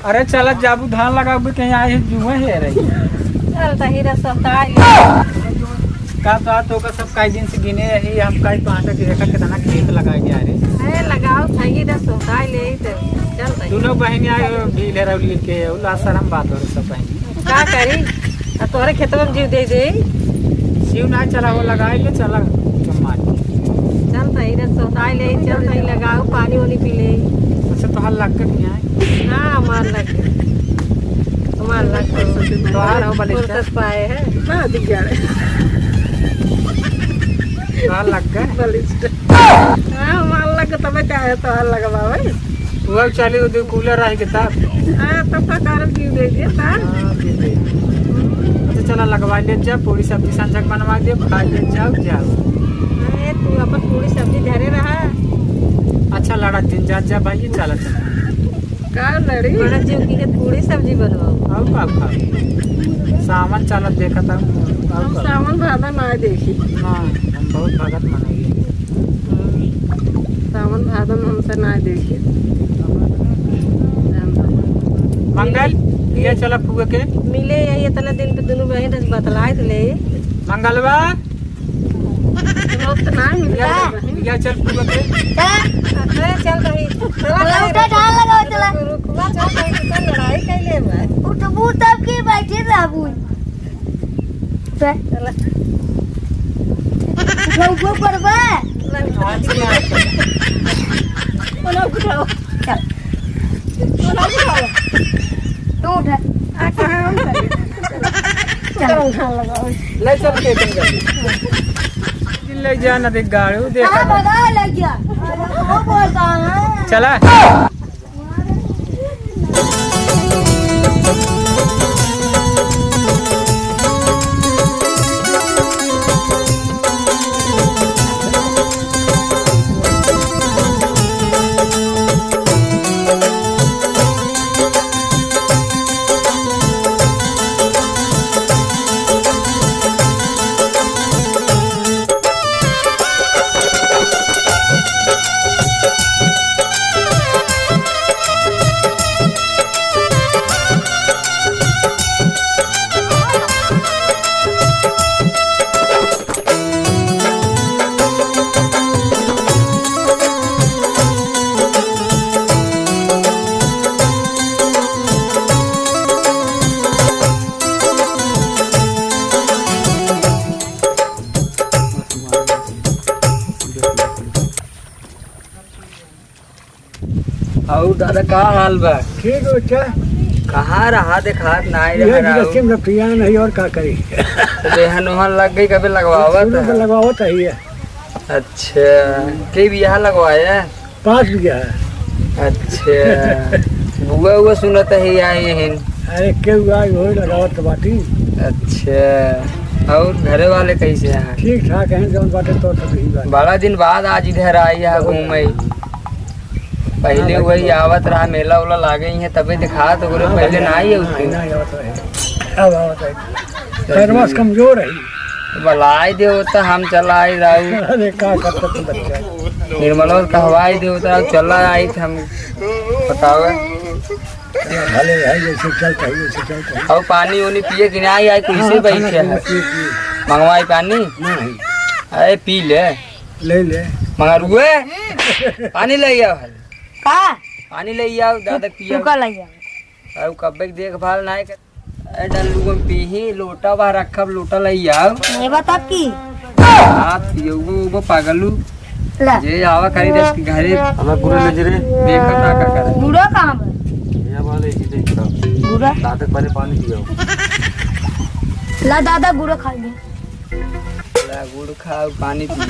अरे चल जाबू धान लगाबू कहीं आए जुए है रही चल तही सब का तो का सब कई दिन से गिने रही हम कई पांच के देखा कितना खेत लगाए गया रे अरे लगाओ सही रसो खाई ले तो चल तही दोनों बहन आए भी ले रही के उला शर्म बात हो सब बहन का करी आ तोरे खेतवा में जीव दे दे जीव ना चला वो लगाए के चला चम्मा चल तही रसो खाई ले चल तही लगाओ पानी वाली पी ले अच्छा तो हल लग के नहीं आए हां मार लग तो आ रहा बलिष्ठ पाए है ना दिख गया रे हाल लग गए बलिष्ठ हां मार लग तब क्या है तो हाल लगा भाई वो चली उधर कूलर रही के तब हां तब का कारण क्यों दे दिया था तो चला लगवा ले जा पूरी सब्जी संजक बनवा दे खा ले जाओ अरे तू अपन पूरी सब्जी धरे रहा अच्छा लड़ा दिन जा भाई चला चला का लड़ी बड़ा जीव की है पूरी सब्जी बनवाओ और का सावन चला देखा था हम सावन भादा ना देखी हां हम बहुत भगत मनाएंगे सावन भादा में हमसे ना देखी मंगल ये चला फुगे के मिले यही इतना दिन पे दोनों बहन रस बतलाए तो ले मंगलवार तो ना मिला ये चल फुगे के अरे चल रही उठा ढाल लगाओ चला रुकवा चल रही तो लड़ाई कैले बा उठबू तब के बैठे रहबू चल उठबू पड़बा ओला उठाओ चल ओला उठाओ तू उठ आ कहां हम चल ढाल लगाओ ले चल के तुम जल्दी ले जाना देख गाड़ी देखा हां भगा लग गया वो बोलता है चला और दादा का हाल बा ठीक है अच्छा कहाँ रहा देखात नाई ये रहा रस्म रखिया नहीं और का करी देहन उहन लग गई कभी लगवावत तो लगाओ तो ही है अच्छा कई बियाह लगवाया 5 बीघा है अच्छा बुआ हुआ सुनत है आई हन अरे क्यों आई हो लगाओ तो बाटी अच्छा और घरे वाले कैसे हैं ठीक ठाक है जौन बाटे तो सही बात बड़ा दिन बाद आज इधर आई है घूमे पहले वही आवत रहा मेला उला लागे है तबे दिखा तो बोले पहले ना आई है उसको नहीं आवत है अब आवत है शर्मास कमजोर है बलाई दे होता हम चला आई राहु अरे का करता तू बच्चा निर्मला कहवाई दे होता चला आई थे हम बताओ भले है जैसे चलता है वैसे चलता है और पानी उनी पिए कि नहीं आई कुर्सी बैठे है मंगवाई पानी नहीं अरे पी ले ले मगर रुए पानी ले आओ का पानी ले आओ दादा पिया तू का लग गया और कब तक देखभाल नहीं कर डल्लू को पीही लोटा बाहर रखब लोटा ले आओ ये बता की हां पियो वो पागलू ला जे आवा करी दस के घरे हमें गुरे ले जरे देखा ना का करे गुड़ा कहां पर ये वाले जी देखा गुड़ा दादक पहले पानी पियो ला दादा गुड़ा खा गया ला गुड़ खाओ पानी पियो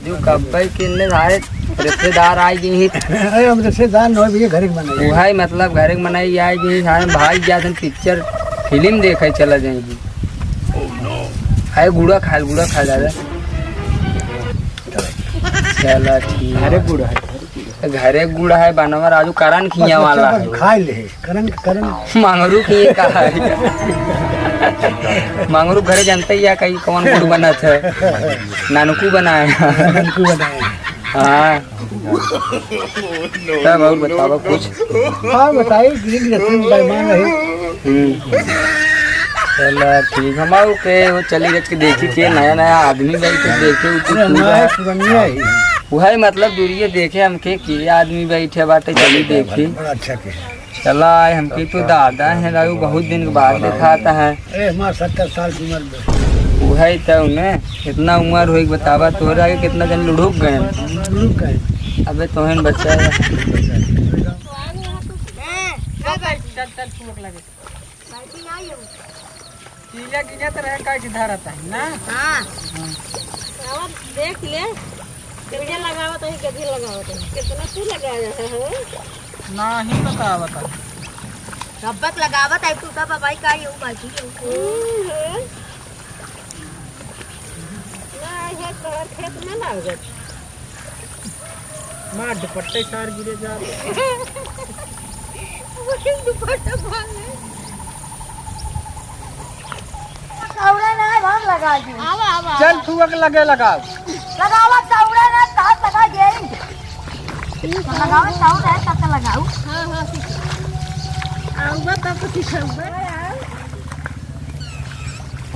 जो कब के ने सारे रिश्तेदार आई गई अरे हम रिश्तेदार नहीं भी घर बनाए वो है मतलब घर में मनाई आई गई सारे भाई जाते पिक्चर फिल्म देखे चला जाएगी है गुड़ा खा दादा चला ठीक अरे बूढ़ा है घरे गुड़ है बनवा राजू करन खिया वाला है खा ले करन मंगरू की का है मंगरू घरे जानते ही या कहीं कौन गुड़ बना था नानकू बनाया को बनाए हाँ तब और बताओ कुछ। हाँ बताइए ग्रीन रसून बरमान रही। चलो ठीक हम आओ के वो चली गज के देखी के नया नया आदमी बैठे देखे पुरानिया ही वही मतलब दूरिये देखे हमके कि आदमी बैठे बाटे चली देखी। बड़ा अच्छा के चला आए हमके तो दादा है दाऊ बहुत दिन के बाद दिखाता है। अरे हमारे 70 साल की उम्र में वही तो उन्हें इतना उम्र हो बतावा तोहरा के कितना जन लुढ़क गए। अबे तोहन बच्चा ना देख ले मुझे लगावत है कभी लगावत है कितना तू लगाया है नहीं बता बता रब्बक लगावत है तू का बाबाई का यू बाकी ना है तोर खेत में लागत मार दुपट्टे सार गिरे जा वो दुपट्टा भाले साउड़ा ना हम लगा दी आवा आवा चल फुवक लगे लगाओ लगावा साउड़ा ना साथ लगा दे लगावा साउड़ा है साथ लगाओ। हां हां आऊंगा तब कुछ सिखाऊंगा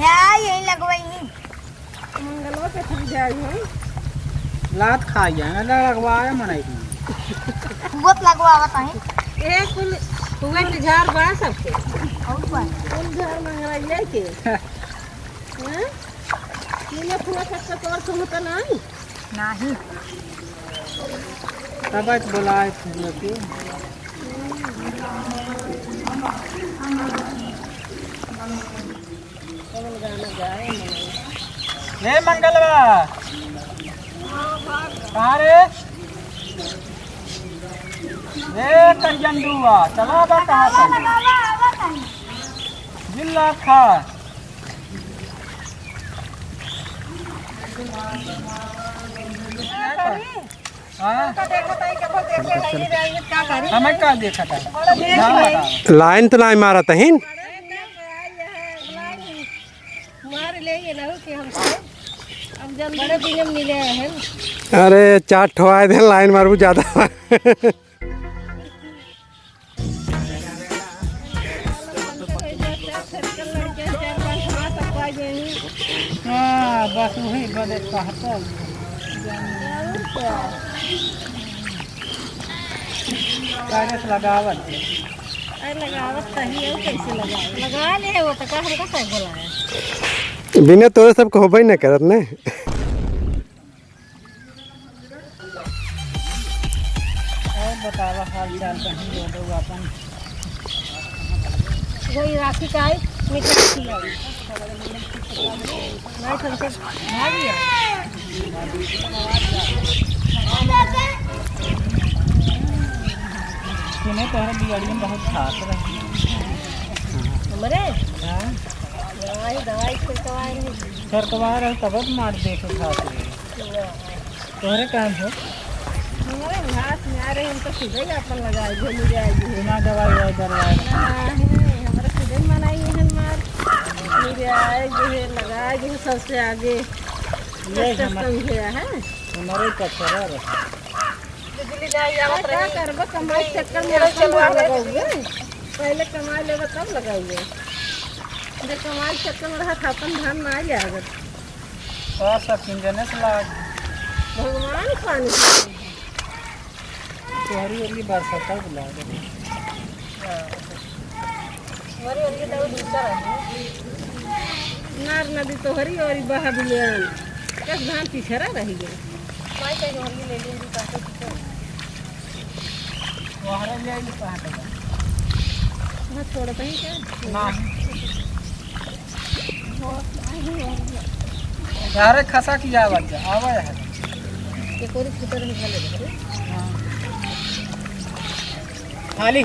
यार यही लगवाई मंगलवा पे थक जाई है लात खा जाएगा लगवाए मनाई बहुत लगवावत है एक कुएं के झाड़ बा सबके और बात कुल झाड़ मंगराइए के हैं नीले फुआ का तोर सुन तो नहीं नहीं तब आज बुलाए फुवक के हे मंगलवा कहाँ रे कंजंडुआ चला बा कहाँ से लगावा आवत है जिल्ला खा हमें क्या देखा था लाइन तो नहीं मारा था मार ले ये ना कि हमसे अब जब बड़े दिन मिले हैं अरे 4 ठोआए थे लाइन मारू ज्यादा हाँ बस वही बड़े कहता कागज लगावत लगावत सही है कैसे लगा ले वो तो कहर का सही बोला बिना तोरे सबको होबे न करत ने और बतावा हाल चाल कहीं लोग अपन वही राखी का है मीठा खिलाई नहीं तुमसे भाग गया सुने तो बिगाड़ी में बहुत खास रही हमारे दवाई छिड़कवाए सरकवा रहे तब मार दे के खाते तोहरे काम हो हमारे घास में आ रहे हम तो सीधे ही अपन लगाए जो मिल जाएगी बिना दवाई वाई दरवाए हमारे सीधे ही मनाई है मार मिल आएगी है लगाएगी है सबसे आगे ये समझे है हमारे कचरा रहे क्या करबो कमाई चक्कर में अपन लगाओगे पहले कमाई लेगा तब लगाओगे जब कमाई चक्कर में रहा था अपन धान ना आ जाएगा और सब इंजने से लाग भगवान पानी तोहरी वाली बरसात बुला दे हमारी वाली तो दूसरा है नार नदी तो हरी और बहा बिलियन कस धान पिछरा रही गई माई कहीं हरी ले लेंगी काटे वहाँ ले आई कहाँ तक वहाँ छोड़ता ही क्या ना यारे खसा की आवाज आवा है ये कोई फिटर निकाले खाली खाली